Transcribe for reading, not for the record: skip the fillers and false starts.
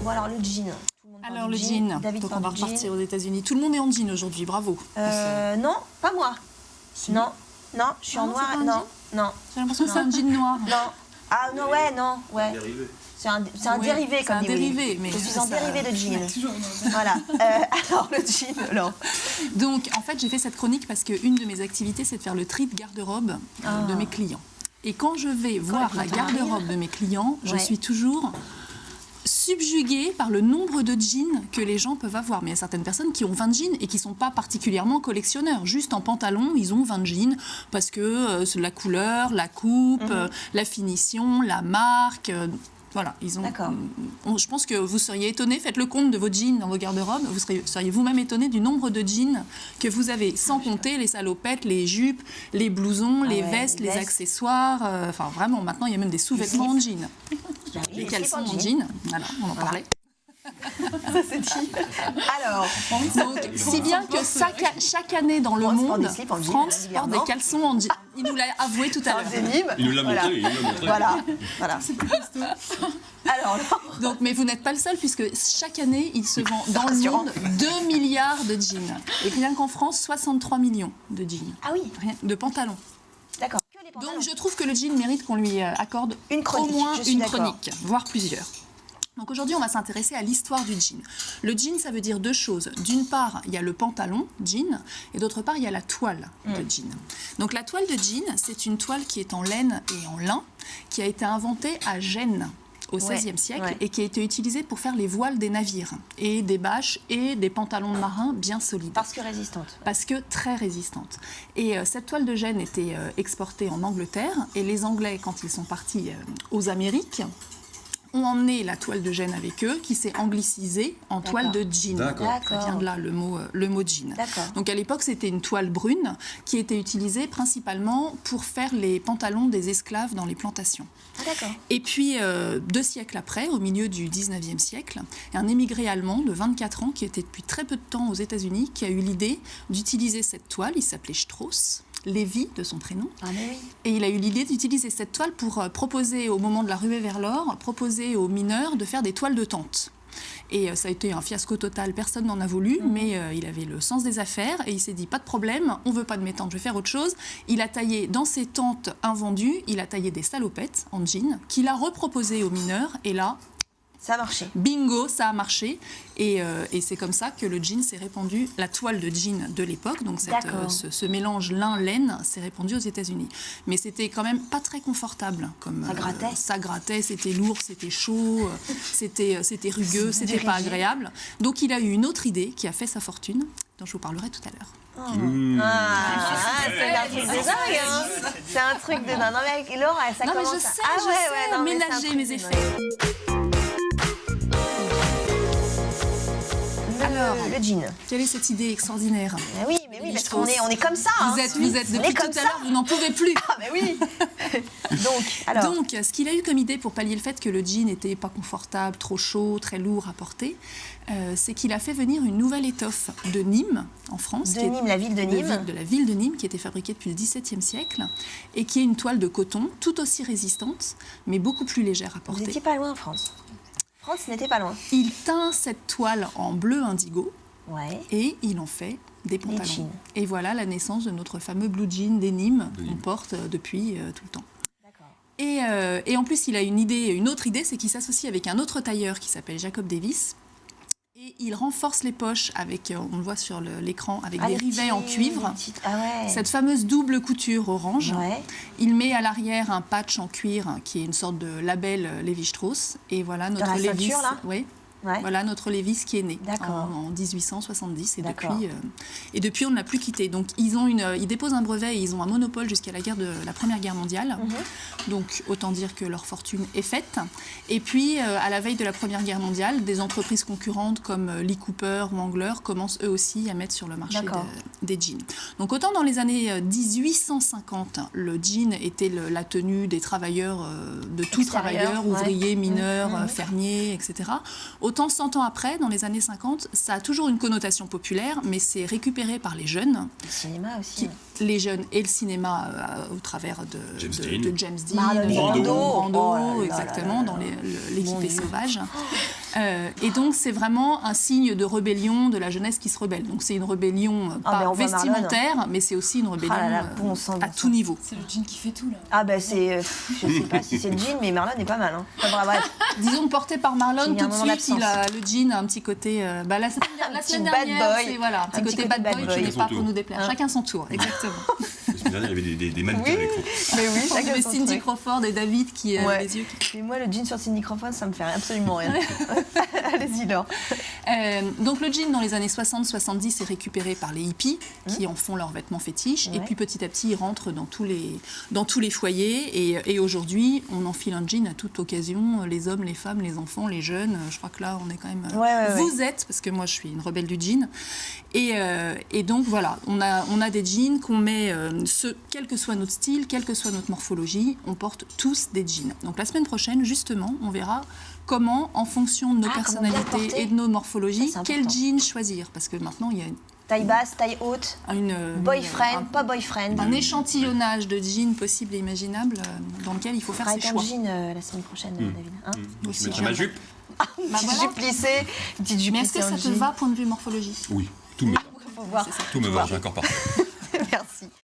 Bon, alors le jean. Alors le jean, donc on va repartir aux États-Unis. Tout le monde est en jean aujourd'hui, bravo. Non, pas moi. Si. Non, je suis en noir. Non. J'ai l'impression que c'est un jean noir. Non. Ah non, ouais. C'est un dérivé, comme c'est un dérivé, mais je suis en dérivé de jean. Voilà. Alors le jean, alors. Donc en fait, j'ai fait cette chronique parce qu'une de mes activités, c'est de faire le tri de garde-robe de mes clients. Et quand je vais voir la garde-robe de mes clients, je suis toujours subjuguée par le nombre de jeans que les gens peuvent avoir. Mais il y a certaines personnes qui ont 20 jeans et qui ne sont pas particulièrement collectionneurs. Juste en pantalon, ils ont 20 jeans parce que la couleur, la coupe, la finition, la marque... Voilà, ils ont. D'accord. Je pense que vous seriez étonné, faites le compte de vos jeans dans vos garde-robes, vous seriez vous-même étonné du nombre de jeans que vous avez, sans compter les salopettes, les jupes, les blousons, les vestes, les accessoires. Enfin, vraiment, maintenant, il y a même des sous-vêtements en jean. Les caleçons en jean, voilà, on en parlait. Ça c'est dit. Alors, donc, si bien que chaque année dans le monde, France porte des caleçons en jean. Il nous l'a avoué tout à l'heure. Il nous l'a montré, Voilà. Alors, donc, mais vous n'êtes pas le seul, puisque chaque année, il se vend dans le monde 2 milliards de jeans. Et rien qu'en France, 63 millions de jeans. Ah oui. De pantalons. D'accord. Donc je trouve que le jean mérite qu'on lui accorde une chronique, au moins une chronique, voire plusieurs. Donc aujourd'hui, on va s'intéresser à l'histoire du jean. Le jean, ça veut dire deux choses. D'une part, il y a le pantalon jean, et d'autre part, il y a la toile de jean. Donc la toile de jean, c'est une toile qui est en laine et en lin, qui a été inventée à Gênes au XVIe siècle et qui a été utilisée pour faire les voiles des navires et des bâches et des pantalons de marins bien solides. Parce que résistante. Parce que très résistante. Et cette toile de Gênes était exportée en Angleterre, et les Anglais, quand ils sont partis aux Amériques, ont emmené la toile de Gênes avec eux, qui s'est anglicisée en toile de jean. Ça vient de là le mot jean. Donc à l'époque, c'était une toile brune qui était utilisée principalement pour faire les pantalons des esclaves dans les plantations. Et puis, 2 siècles après, au milieu du 19e siècle, un émigré allemand de 24 ans, qui était depuis très peu de temps aux États-Unis, qui a eu l'idée d'utiliser cette toile. Il s'appelait Strauss, Lévi de son prénom. Et il a eu l'idée d'utiliser cette toile pour proposer, au moment de la ruée vers l'or, proposer aux mineurs de faire des toiles de tente. Et ça a été un fiasco total, personne n'en a voulu, mais il avait le sens des affaires et il s'est dit, pas de problème, on veut pas de mes tentes, je vais faire autre chose. Il a taillé, dans ses tentes invendues, il a taillé des salopettes en jean, qu'il a reproposées aux mineurs, et là... ça a marché. Bingo, ça a marché. Et c'est comme ça que le jean s'est répandu, la toile de jean de l'époque, donc ce mélange lin-laine s'est répandu aux États-Unis. Mais c'était quand même pas très confortable. Ça grattait, c'était lourd, c'était chaud, c'était rugueux, c'était pas agréable. Donc il a eu une autre idée qui a fait sa fortune, dont je vous parlerai tout à l'heure. C'est un truc de dingue, hein. C'est un truc de dingue. Non mais Laure, ça commence... Non mais je sais, ménager mes effets. Alors, le jean. Quelle est cette idée extraordinaire? Oui, parce qu'on est, on est comme ça. Vous êtes depuis tout à l'heure, vous n'en pouvez plus. Ah, mais oui. Donc, ce qu'il a eu comme idée pour pallier le fait que le jean n'était pas confortable, trop chaud, très lourd à porter, c'est qu'il a fait venir une nouvelle étoffe de Nîmes, en France. La ville de Nîmes. De la ville de Nîmes, qui était fabriquée depuis le XVIIe siècle, et qui est une toile de coton, tout aussi résistante, mais beaucoup plus légère à porter. Vous n'étiez pas loin en France. France n'était pas loin. Il teint cette toile en bleu indigo et il en fait des pantalons. Et voilà la naissance de notre fameux blue jean des Nîmes qu'on porte depuis tout le temps. Et en plus, il a une autre idée, c'est qu'il s'associe avec un autre tailleur qui s'appelle Jacob Davis. Et il renforce les poches avec, on le voit sur l'écran, avec des rivets en cuivre. Cette fameuse double couture orange. Il met à l'arrière un patch en cuir qui est une sorte de label Lévi-Strauss. Et voilà notre Lévis. Voilà notre Lévis qui est né en 1870 et depuis on ne l'a plus quitté. Donc ils déposent un brevet et ils ont un monopole jusqu'à la Première Guerre mondiale. Donc autant dire que leur fortune est faite. Et puis à la veille de la Première Guerre mondiale, des entreprises concurrentes comme Lee Cooper ou Angler commencent eux aussi à mettre sur le marché des jeans. Donc autant dans les années 1850, le jean était la tenue des travailleurs, de tous travailleurs, ouvriers, mineurs, fermiers, etc. Autant 100 ans après, dans les années 50, ça a toujours une connotation populaire, mais c'est récupéré par les jeunes. Le cinéma aussi. les jeunes et le cinéma au travers de James Dean, Marlon Brando, exactement, dans l'équipée sauvage. Et donc, c'est vraiment un signe de rébellion de la jeunesse qui se rebelle. Donc, c'est une rébellion pas vestimentaire, mais c'est aussi une rébellion à tout niveau. C'est le jean qui fait tout, là. Ah, ben c'est... je sais pas si c'est le jean, mais Marlon est pas mal. Hein. Enfin, bref. Disons, porté par Marlon, tout de suite, le jean a un petit côté... la semaine dernière, c'est un petit côté bad boy qui n'est pas pour nous déplaire. Chacun son tour, exactement. La semaine dernière, il y avait des mannequins avec nous. Mais oui, chacun son tour. Cindy Crawford et David qui ont les yeux qui... Mais moi, le jean sur Cindy Crawford, ça me fait absolument rien. Allez-y, Laure. Donc le jean dans les années 60-70 est récupéré par les hippies qui en font leur vêtement fétiche et puis petit à petit il rentre dans tous les foyers et aujourd'hui on enfile un jean à toute occasion, les hommes, les femmes, les enfants, les jeunes. Je crois que là on est quand même vous êtes, parce que moi je suis une rebelle du jean et donc voilà, on a des jeans qu'on met quel que soit notre style, quelle que soit notre morphologie, on porte tous des jeans. Donc la semaine prochaine justement on verra comment, en fonction de nos personnalités et de nos morphologies, quel jean choisir. Parce que maintenant, il y a une taille basse, taille haute, boyfriend, pas boyfriend. Un échantillonnage de jeans possible et imaginable dans lequel il faut faire ses choix. Un jean la semaine prochaine, David. Je mettrai ma jupe. Une petite jupe plissée. Mais est-ce que ça te va, point de vue morphologie ? Oui, tout me va, j'ai un corps parfait.